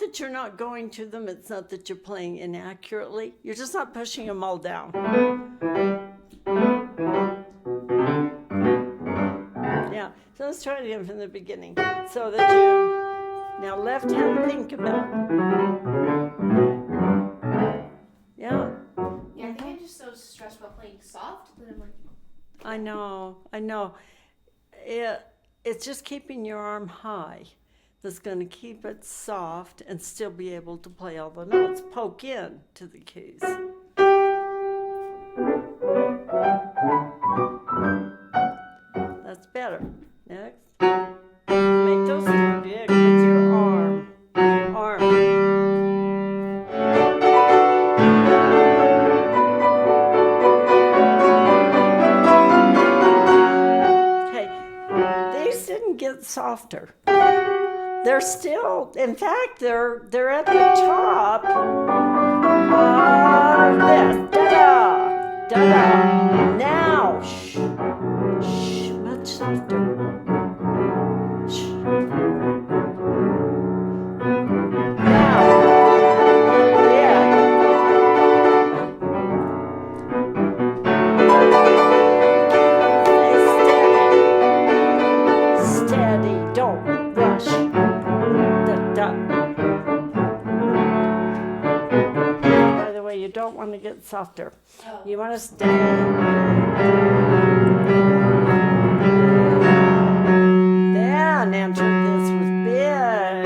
that you're not going to them. It's not that you're playing inaccurately. You're just not pushing them all down. Yeah, so let's try it again from the beginning. So that you, now left hand, think about. Yeah. Yeah, I think I'm just so stressed about playing soft that I'm like. I know. It's just keeping your arm high that's going to keep it soft and still be able to play all the notes. Poke in to the keys. That's better. Next. Make those big with your arm. Okay. These didn't get softer. They're still, in fact, they're at the top of this. Da-da, da-da. Now, shh, much softer. Shh. Now, yeah. Stay steady, don't rush. By the way, you don't want to get softer. Oh. You want to stay. Then enter this with big.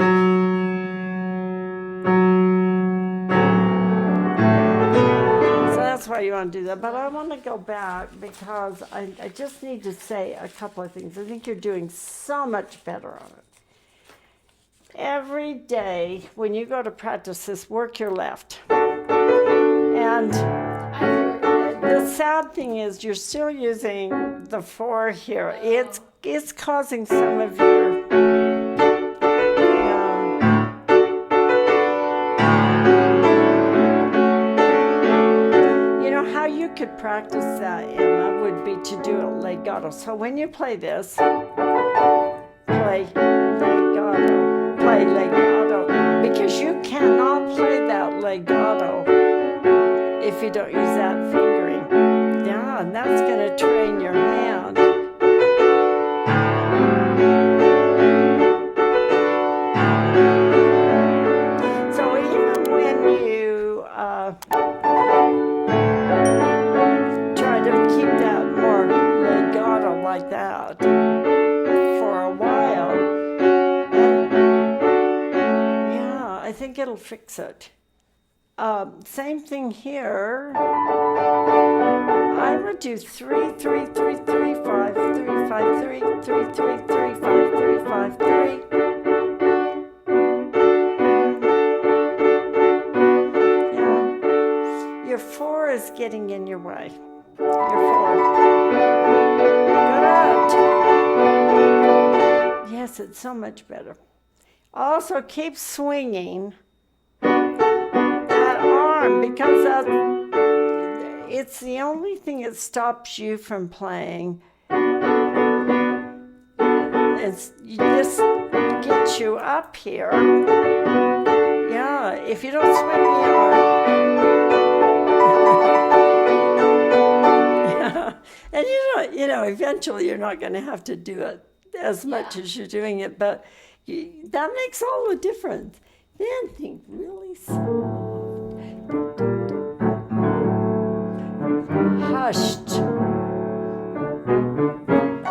So that's why you want to do that. But I want to go back because I just need to say a couple of things. I think you're doing so much better on it. Every day when you go to practice this, work your left. And the sad thing is you're still using the 4 here. It's causing some of your you know how you could practice that, Emma, would be to do it legato. So when you play this, play legato, because you cannot play that legato if you don't use that fingering. Yeah, and that's going to train your hand. So even when you try to keep that more legato like that for a while, I think it'll fix it. Same thing here. I would do 3, 3, 3, 3, 5, 3, 5, 3, 3, 3, 3, 5, 3, 5, 3. Yeah. Your 4 is getting in your way. Your 4. Good. Yes, it's so much better. Also, keep swinging that arm because it's the only thing that stops you from playing. This gets you up here. Yeah, if you don't swing the arm. Yeah, and eventually you're not going to have to do it as much as you're doing it, but that makes all the difference. Then think really soft. Hushed.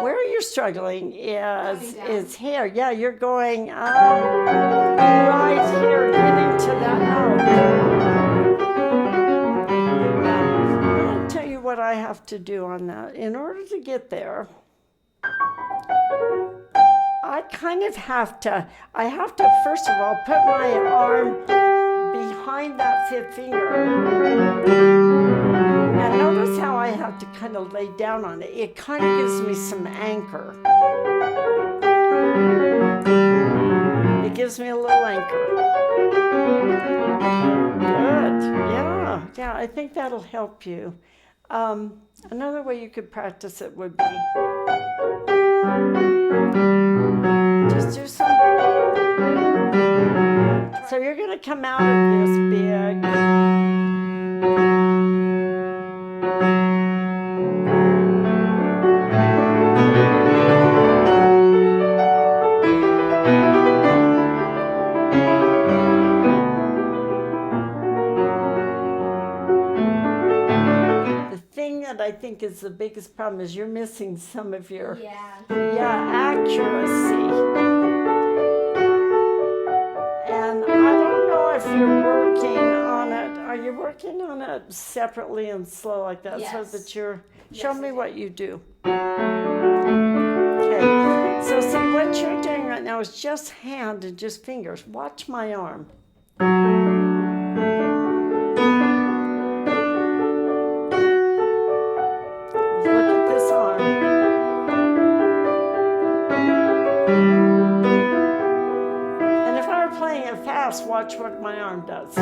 Where you're struggling is here. Yeah, you're going right here, getting to that note. Now, I'll tell you what I have to do on that. In order to get there, I kind of have to first of all put my arm behind that 5th finger. And notice how I have to kind of lay down on it. It kind of gives me some anchor. It gives me a little anchor. Good. Yeah, I think that'll help you. Another way you could practice it would be just do some. So you're going to come out of this big. The thing that I think is the biggest problem is you're missing some of your accuracy. And I don't know if you're working on it. Are you working on it separately and slow like that so Yes. that you're... Yes, Show me I do. what you do. Okay. So see, what you're doing right now is just hand and just fingers. Watch my arm. Look at this arm. And if I were playing it fast, watch what my arm does.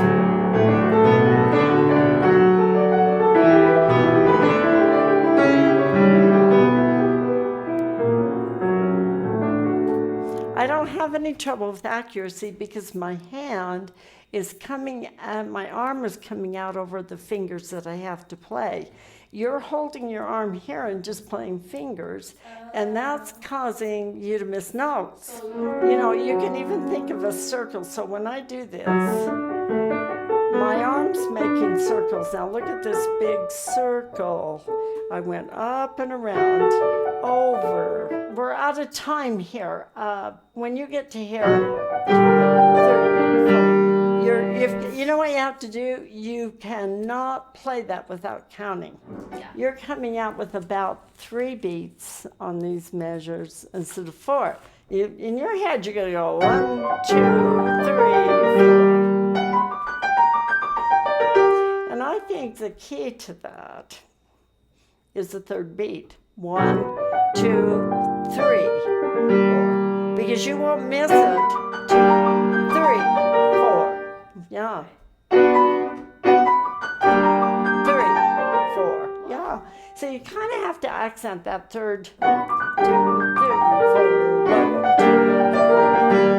I don't have any trouble with accuracy because my hand is coming, my arm is coming out over the fingers that I have to play. You're holding your arm here and just playing fingers, and that's causing you to miss notes. You know, you can even think of a circle. So when I do this, my arm's making circles. Now look at this big circle. I went up and around, over. We're out of time here. When you get to here, you know what you have to do? You cannot play that without counting. Yeah. You're coming out with about 3 beats on these measures instead of 4. In your head, you're going to go 1, 2, 3, 4. And I think the key to that is the 3rd beat. 1, 2, 3, 4. Because you won't miss it. 2, 3, 4. Yeah. 3, 4. Yeah. So you kind of have to accent that 3rd. 2, 3, 4. 1, 2,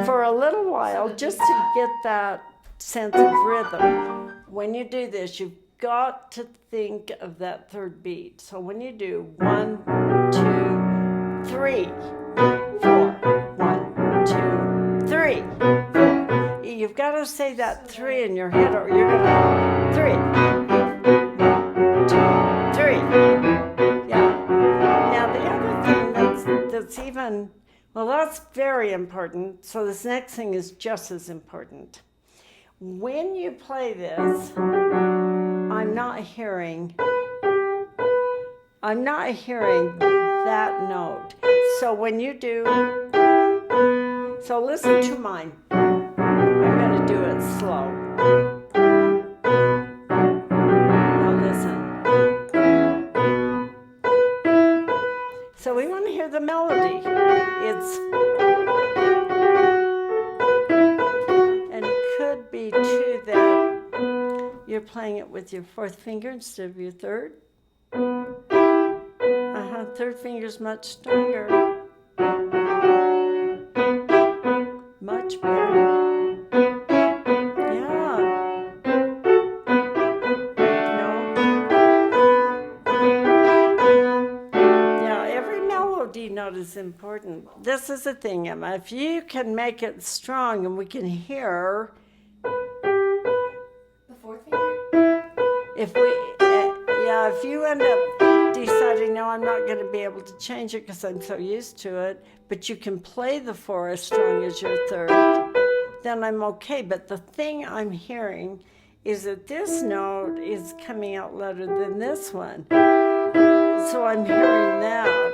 3. For a little while, just to get that sense of rhythm. When you do this, you've got to think of that 3rd beat. So when you do 1, 2, 3, 4, 1, 2, 3, 4. You've got to say that 3 in your head, or you're gonna 3, 1, 2, 3. Yeah. Now the other thing that's even, well, that's very important. So this next thing is just as important. When you play this, I'm not hearing that note. So when you do, so listen to mine. I'm going to do it slow. Now listen. So we want to hear the melody. And it could be too that you're playing it with your 4th finger instead of your 3rd. 3rd finger's much stronger. Much better. Yeah. No. Yeah, every melody note is important. This is the thing, Emma. If you can make it strong and we can hear. The 4th finger? If you end up deciding, no, I'm not going to be able to change it because I'm so used to it, but you can play the 4 as strong as your 3rd, then I'm okay. But the thing I'm hearing is that this note is coming out louder than this one. So I'm hearing that.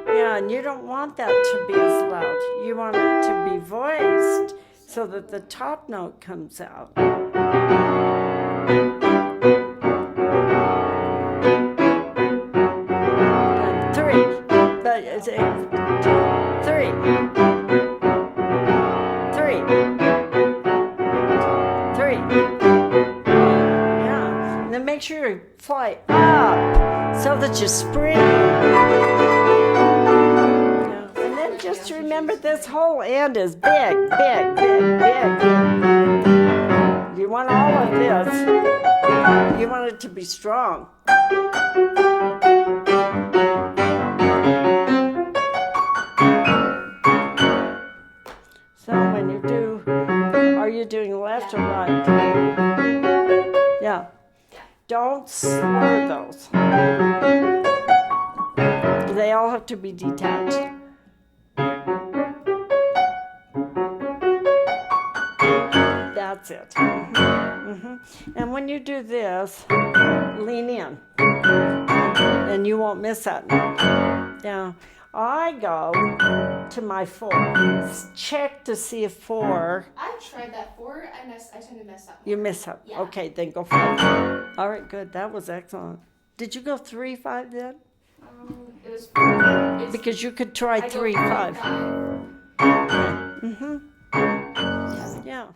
Yeah, and you don't want that to be as loud. You want it to be voiced so that the top note comes out. But it's 3, 3, yeah. And then make sure you fly up so that you spring. Yeah. And then just remember this whole end is big, big, big, big, big. want all of this. You want it to be strong. So when you do, are you doing left or right? Yeah. Don't slur those. They all have to be detached. That's it. And when you do this, lean in. And you won't miss that note. Yeah. I go to my 4. Check to see if 4. I tried that 4. I tend to mess up. You miss up. Yeah. Okay, then go 5. All right, good. That was excellent. Did you go 3, 5 then? It was 4. Because you could try I go 3, 5. five. Yeah.